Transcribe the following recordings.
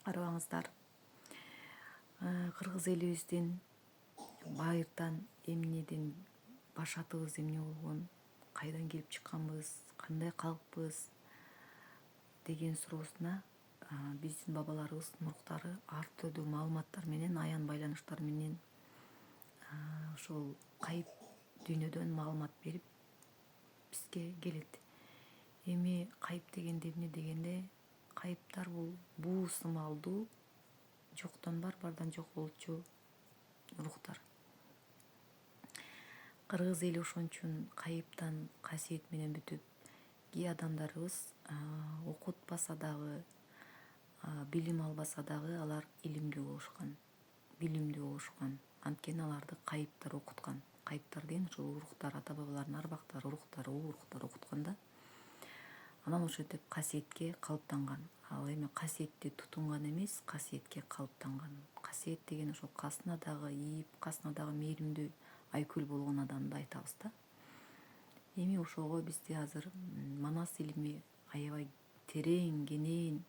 Карабаңыздар. Кыргыз элибиздин байырдан эмнеден башатыбыз эмне болгон, кайдан келип чыкканбыз, кандай калкпыз деген суроосуна биздин бабаларыбыз, муруктары ар түрдүү маалыматтар менен, аян байланыштар менен ошол кайып дүйнөдөн маалымат берип бизге келет. Эми кайып дегенде эмне дегенде, кайыптар бул буу сымалдуу, жоктон бар, бардан жок болчу рухтар. Кыргыз эли ошон үчүн кайыптан касиет менен бүтүп, кээ адамдарыбыз окутпаса дагы, билим албаса дагы алар илимдүү болушкан, билимдүү болушкан. Анткени аларды кайыптар окуткан. Кайыптар деген ошол рухтар, ата бабалардын арбактары, рухтар, улуу рухтар окуткан да. Анан ошентип касиетке калыптанган. Ал эми касиетти тутунган эмес, касиетке калыптанган. Касиет деген ошол касына дагы ийип, касына дагы мээримдүү, айкөл болгон адамды айтабыз да. Эми ошого бизде азыр манас илими аябай терең, кенен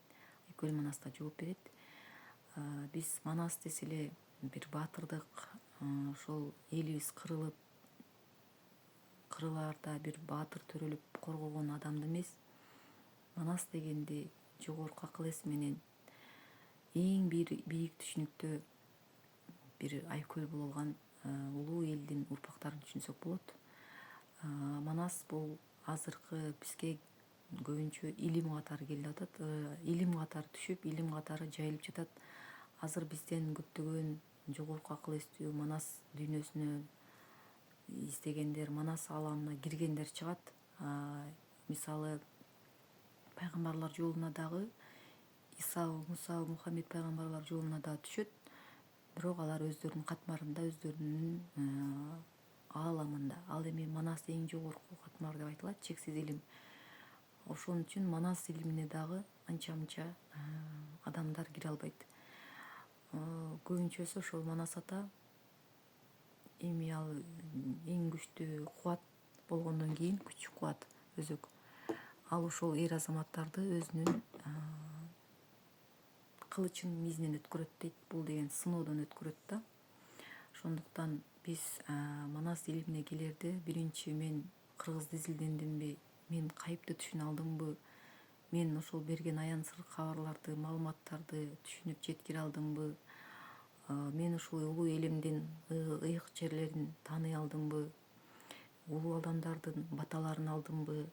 айкөл манаста жооп берет. Биз манас десе эле бир баатырдык, ошол элибиз кырылаарда бир баатыр төрөлүп коргогон адамды эмес, манас дегенди жогорку акыл эс менен эң бийик түшүнүктө бир айкөл болгон улуу элдин урпактарын түшүнсөк болот. Манас бул азыркы бизге көбүнчө илим катары келип атат, илим катары түшүп, илим катары жайылып жатат. Азыр бизден көптөгөн жогорку акыл эстүү манас дүйнөсүнө издегендер, манас ааламына киргендер чыгат. Мисалы пайгамбарлар жолуна дагы, Иса, Муса, Мухаммед пайгамбарлар жолуна дагы түшөт. Бирок алар өздөрүнүн катмарында, өздөрүнүн ааламында. Ал эми манас эң жогорку катмар деп айтылат, чексиз илим. Ошон үчүн манас илимине дагы анча-мынча адамдар кире албайт. Көбүнчөсү ошол манас ата эми ал эң күчтүү кубат болгондон кийин, күч кубат өзөк. Ал ошол эр азаматтарды өзүнүн кылычын мизинен өткөрөт дейт. Бул деген сыноодон өткөрөт да. Ошондуктан биз манас илимине келерде биринчи мен кыргыз дизилдендимби, мен кайыпты түшүнө алдымбы, мен ошол берген аян сыр кабарларды, маалыматтарды түшүнүп жеткире алдымбы, мен ушул улуу элимдин ыйык жерлерин тааный алдымбы, улуу адамдардын баталарын алдымбы,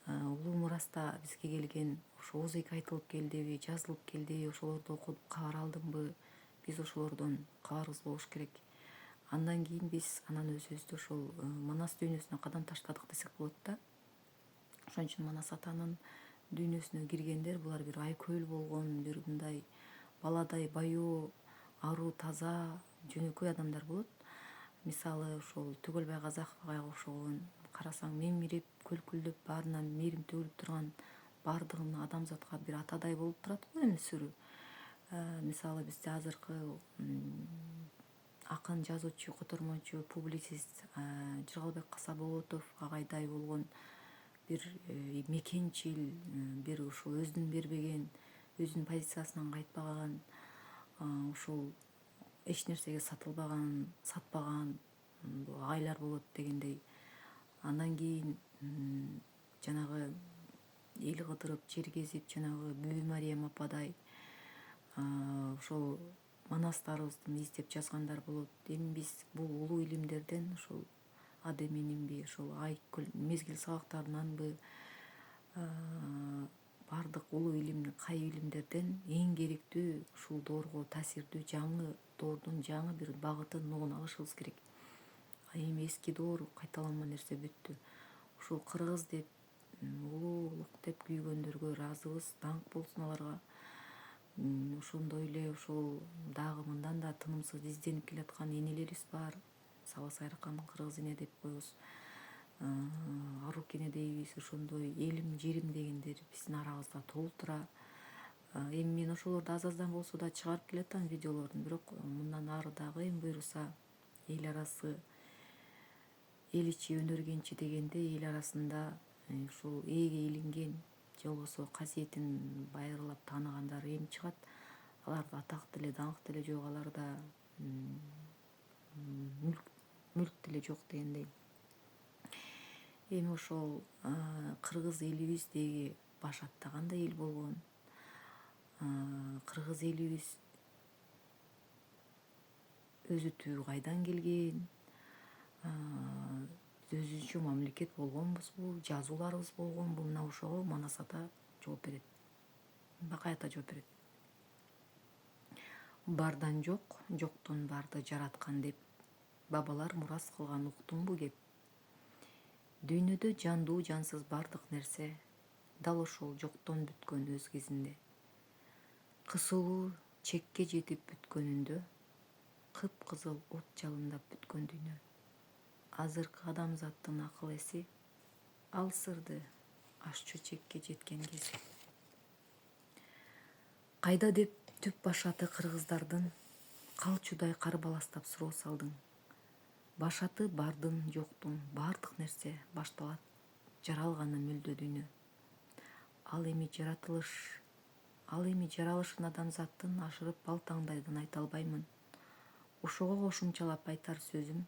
улуу мураста бизге келген ошо ооз эки айтылып келдиби, жазылып келдиби, ошолорду окуп кабар алдымбы, биз ошолордон кабарыбыз болуш керек. Андан кийин биз анан өзүбүздү ошол манас дүйнөсүнө кадам таштадык десек болот да. Ошон үчүн манас атанын дүйнөсүнө киргендер булар бир айкөл болгон, бир мындай баладай баюу, аруу таза, жөнөкөй адамдар болот. Мисалы ошол Түгөлбай Казаковго окшогон, карасаң мемирип, көлкүлдөп, баарынан мээрим төгүлүп турган, баардыгын адамзатка бир атадай болуп турат го эми сүрү. Мисалы бизде азыркы акын, жазуучу, котормочу, публицист Жыргалбек Касаболотов агайдай болгон бир мекенчил, бир ушул өзүнүн бербеген, өзүнүн позициясынан кайтпаган, ушул эч нерсеге сатпаган агайлар болот дегендей. Андан кийин жанагы эл кыдырып, жер кезип, жанагы Бүбү Мариям ападай ошол манастарыбызды издеп жазгандар болот. Эми биз бул улуу илимдерден ушул ад эменинби, ошол айкөл мезгил сабактарынанбы, баардык улуу илим, кайып илимдерден эң керектүү ушул доорго таасирдүү жаңы доордун жаңы бир багытын, нугун алышыбыз керек. Эми эски доор кайталанма нерсе бүттү. Ушул кыргыз деп, улуулук деп күйгөндөргө ыраазыбыз, даңк болсун аларга. Ошондой эле ошол дагы мындан да тынымсыз изденип келаткан энелерибиз бар. Саба Сайракан кыргыз эне деп коебуз. Арук эне дейбиз. Ошондой элим, жерим дегендер биздин арабызда толтура. Эми мен ошолорду аз-аздан болсо да чыгарып келатам видеолорун, бирок мындан ары дагы эми буюрса эл арасы, эл ичи өнөр кенчи дегенде эл арасында ушул ээге илинген, же болбосо касиетин байырылап тааныгандар эми чыгат. аларда атак деле даңк деле жок, аларда мүлк деле жок дегендей. Эми ошол кыргыз элибиздеги башатта кандай эл болгон, кыргыз элибиз өзүтүү кайдан келген, өзүнчө мамлекет болгонбузбу, жазууларыбыз болгонбу, мына ошого Манас ата жооп берет, Бакай ата жооп берет. Бардан жок, жоктон барды жараткан деп бабалар мурас кылган уктум бу кеп. Дүйнөдө жандуу жансыз бардык нерсе дал ошол жоктон бүткөн өз кезинде. Кысылуу чекке жетип бүткөнүндө кыпкызыл от жалындап бүткөн дүйнө. Азыркы адамзаттын акыл эси алсырды ашчу чекке жеткен кези. Кайда деп түп башаты кыргыздардын калчудай карбаластап суроо салдың. Башаты бардын жоктун бардык нерсе башталат жаралганы мүлдө дүйнө. Ал эми жаралышын адамзаттын ашырып балтаңдайдан айта албаймын. Ошого кошумчалап айтар сөзүм: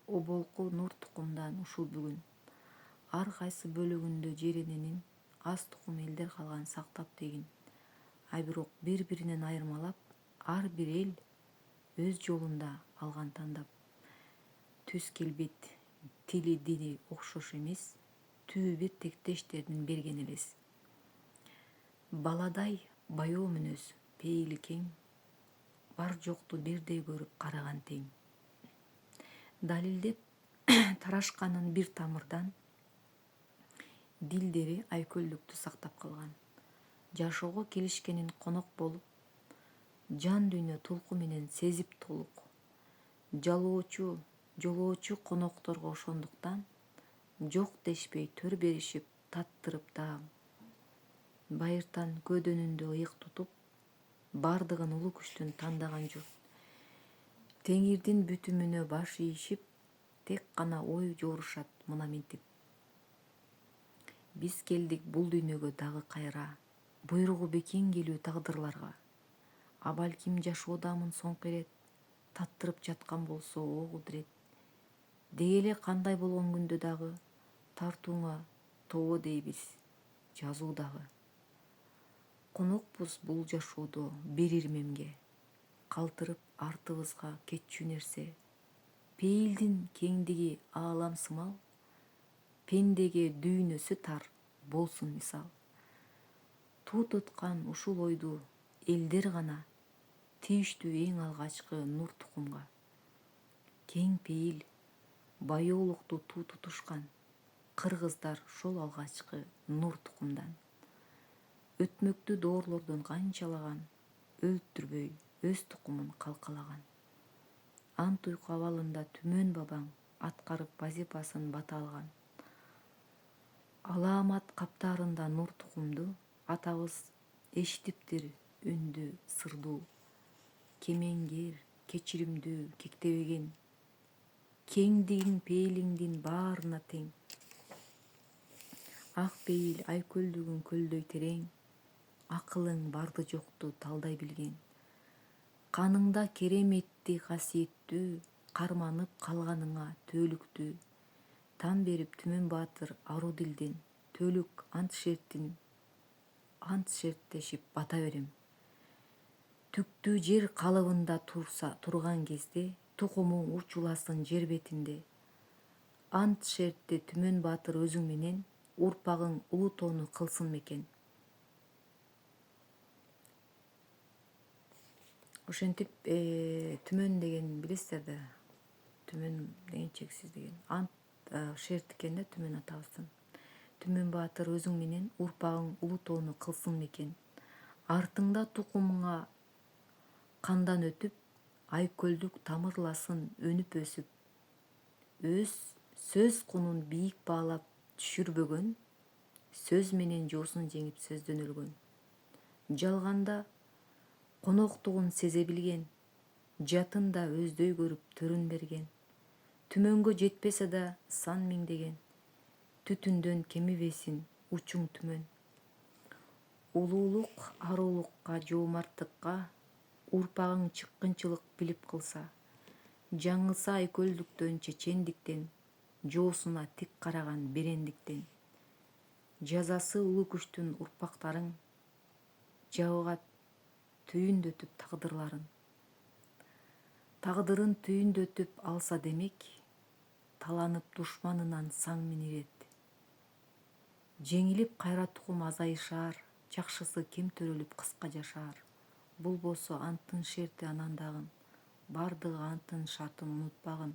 оболку нур тукумдан ушул бүгүн ар кайсы бөлүгүндө жер эненин аз тукум элдер калган сактап дегин. Бирок бири-биринен айырмалап ар бир эл өз жолунда алган тандап. Түз келбет, тили, дини окшош эмес, түбү бир тектештердин берген элес. Баладай баяу мүнөз, пейили кең, бар жокту бирдей көрүп караган тең. Далилдеп тарашканын бир тамырдан, дилдери айкөлдүктү сактап калган. Жашоого келишкенин конок болуп, жан дүйнө толку менен сезип толук. Жолоочу конокторго ошондуктан жок дешпей төр беришип таттырып даам. Байыртан көөдөнүндө ыйык тутуп, бардыгын улуу күчтөн тандаган журт. Теңирдин бүтүмүнө баш ийишип, тек гана ой жоорушат мына минтип. Биз келдик бул дүйнөгө дагы кайра, буйругу бекем келүү тагдырларга. А балким жашоодамын соңку ирет, таттырып жаткан болсо о кудурет. Дегеле кандай болгон күндө дагы, тартууңа тоо дейбиз жазуудагы. Конокпуз бул жашоодо бир ирмемге, калтырып артыбызга кетчү нерсе. Пейилдин кеңдиги аалам сымал, пендеге дүйнөсү тар болсун мисал. Туу туткан ушул ойду элдер гана тийиштүү эң алгачкы нур тукумга. Кең пейил, баяулукту туу тутушкан кыргыздар ошол алгачкы нур тукумдан. Өтмөктүү доорлордон канчалаган өлтүрбөй өз тукумун калкалаган. Ант уйку абалында түмөн бабаң аткарып вазифасын бата алган. Алаамат каптаарында нур тукумду атабыз эшитиптир үндү сырдуу. Кемеңгер, кечиримдүү, кектебеген, кеңдигиң пейилиңдин баарына тең. Ак пейил айкөлдүгүң көлдөй терең, акылың барды жокту талдай билген. Каныңда кереметти касиеттүү, карманып калганыңа төөлүктүү. Тан берип Түмөн Баатыр ару дилден, төөлүк ант шерттешип бата берем. Түктүү жер калыбында турган кезде, тукумуң учуласын жер бетинде. Ант шертте Түмөн Баатыр өзүң менен, урпагың улутоону кылсын мекен. Ошентип түмөн деген билесиздер да, түмөн деген чексиз деген. Ант шерт экен да Түмөн атабыздын. Түмөн Баатыр өзүң менен, урпагың улутоону кылсын мекен. Артыңда тукумуңа кандан өтүп, айкөлдүк тамырласын өнүп өсүп. Сөз кунун бийик баалап түшүрбөгөн, сөз менен жоосун жеңип сөздөн өлгөн. Жалганда коноктугун сезе билген, жатын да өздөй көрүп төрүн берген. Түмөнгө жетпесе да сан миңдеген, түтүндөн кемибесин учуң түмөн. улуулук арулукка жоомарттыкка урпагың чыккынчылык билип кылса, жаңылса айкөлдүктөн чечендиктен, жоосуна тик караган берендиктен, жазасы улуу күчтүн урпактарың жабыга түйүндөтүп тагдырын түйүндөтүп алса демек, таланып душманынан саң минирет. Жеңилип кайра тукум азайышаар, жакшысы кем төрөлүп кыска жашаар. Бул болсо анттын шерти анан дагы, бардыгы анттын шартын унутпагын.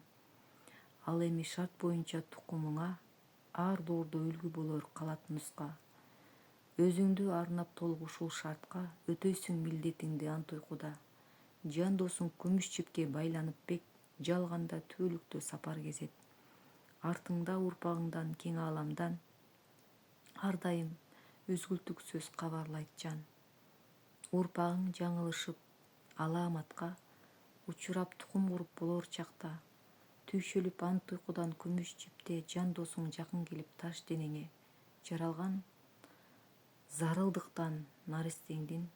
Ал эми шарт боюнча тукумуңа ар доордо үлгү болор калат нуска. Өзүңдү арнап толук ушул шартка, өтөйсүң милдетиңди ант уйкуда. Жан досуң күмүш жипке байланып бек, жалганда түбөлүктө сапар кезет. Артыңда урпагыңдан кең ааламдан, ар дайым үзгүлтүксүз кабарлайт жан. Урпагың жаңылышып алааматка, учурап тукум куруп болор чакта, түйшөлүп ант уйкудан күмүш жипте жан досуң жакын келип таш денеңе, жаралган зарылдыктан наристеңдин,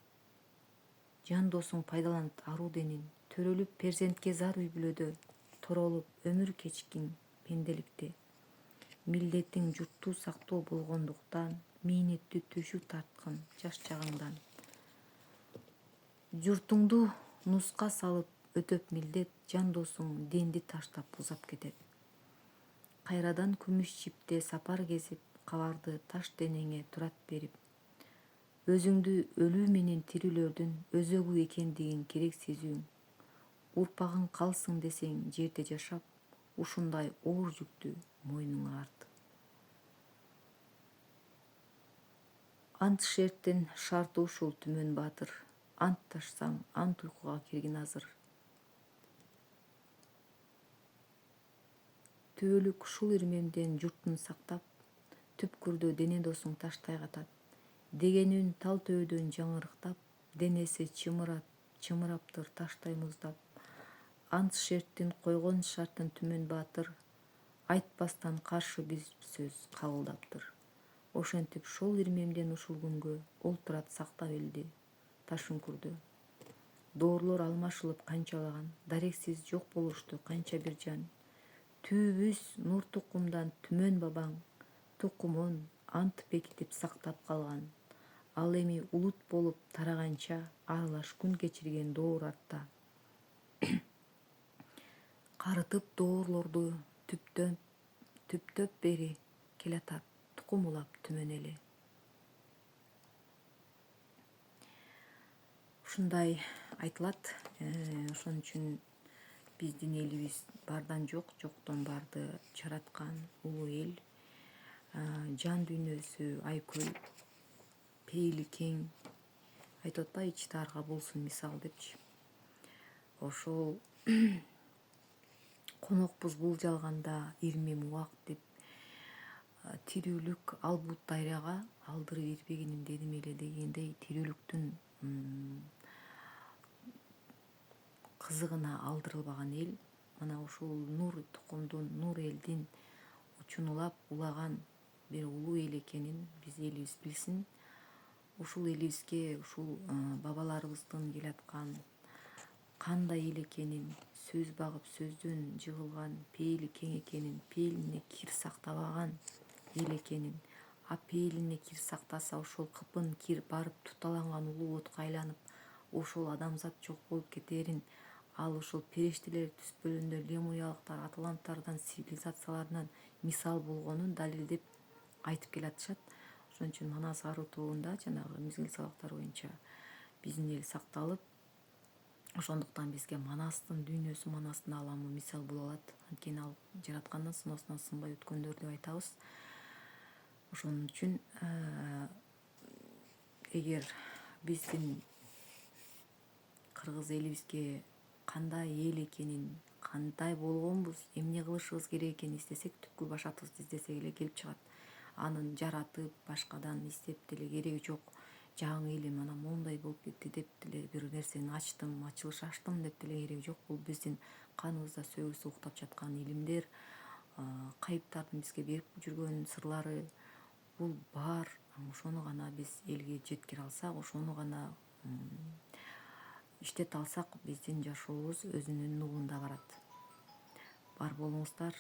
жан досуң пайдаланат аруу денин, төрөлүп перзентке зар үй бүлөдө, торолуп өмүр кечкин пенделикте. Милдетиң журтту сактоо болгондуктан, мээнетти түшү тарткын жаш чагыңдан. Журтуңду нуска салып өтөп милдет, жан досуң денди таштап узап кетет. Кайрадан күмүш жипте сапар кезип, кабарды таш денеңе турат берип, өзүңдү өлүү менен тирүүлөрдүн өзөгү экендигин керек сезүүң. Урпагың калсын десең жерде жашап, ушундай оор жүктү мойнуңа арт. Ант шерттин шарты ушул түмөн баатыр, антташсаң ант уйкуга киргин азыр. Түбөлүк ушул ирмемден журтун сактап, түпкүрдө дене досуң таштай катат. Дегенин тал төбөдөн жаңырыктап, денеси чымыраптыр таштай муздап. Ант шерттин койгон шартын түмөн баатыр, айтпастан каршы биз сөз кабылдаптыр. Ошентип шол ирмемден ушул күнгө олтурат сактап элди таш үңкүрдө. Доорлор алмашылып канчалаган, дарексиз жок болушту канча бир жан. Түбүбүз нур тукумдан түмөн бабаң, тукумун ант бекитип сактап калган. Ал эми улут болуп тараганча, аралаш күн кечирген доор артта. Карытып доорлорду түптөп бери келатат, тукум улап түмөн эли. Ушундай айтылат. Ошон үчүн биздин элибиз бардан жок, жоктон барды жараткан улуу эл. Жан дүйнөсү айкөл, пейили кең. Айтып атпайбы, ичи тарга болсун мисал депчи. Ошол конокпуз бул жалганда ирмем убак деп, тирүүлүк албут дарыяга алдырып ирбегинин дедим эле дегендей, тирүүлүктүн кызыгына алдырылбаган эл, мына ушул нур тукумдун, нур элдин учун улап улаган бир улуу эл экенин биз элибиз билсин. Ушул элибизге, ушул бабаларыбыздын келаткан кандай эл экенин, сөз багып сөздөн жыгылган, пейили кең экенин, пейилине кир сактабаган эл экенин, а пейилине кир сактаса ошол кыпын кир барып туталанган улуу отко айланып, ошол адамзат жок болуп кетерин, ал ушул периштелер түспөлөндө лемуриялыктар, атланттардан, цивилизацияларынан мисал болгонун далилдеп айтып келатышат. Ошон үчүн Манас аруу тобунда жанагы мезгил сабактар боюнча биздин эл сакталып, ошондуктан бизге Манастын дүйнөсү, Манастын ааламы мисал боло алат. Анткени ал жараткандан сыноосунан сынбай өткөндөр деп айтабыз. Ошон үчүн эгер биздин кыргыз элибизге кандай эл экенин, кандай болгонбуз, эмне кылышыбыз керек экенин издесек, түпкү башатыбызды издесек эле келип чыгат. Анын жаратып, башкадан издеп деле кереги жок. Жаңы элим анан моундай болуп кетти деп деле бир нерсени ачтым, ачылыш ачтым деп деле кереги жок. Бул биздин каныбызда сөөгүбүздө уктап жаткан илимдер, кайыптардын бизге берип жүргөн сырлары. Бул бар ошону гана биз элге жеткире алсак, ошону гана иштете алсак, биздин жашообуз өзүнүн нурунда барат. Бар болуңуздар,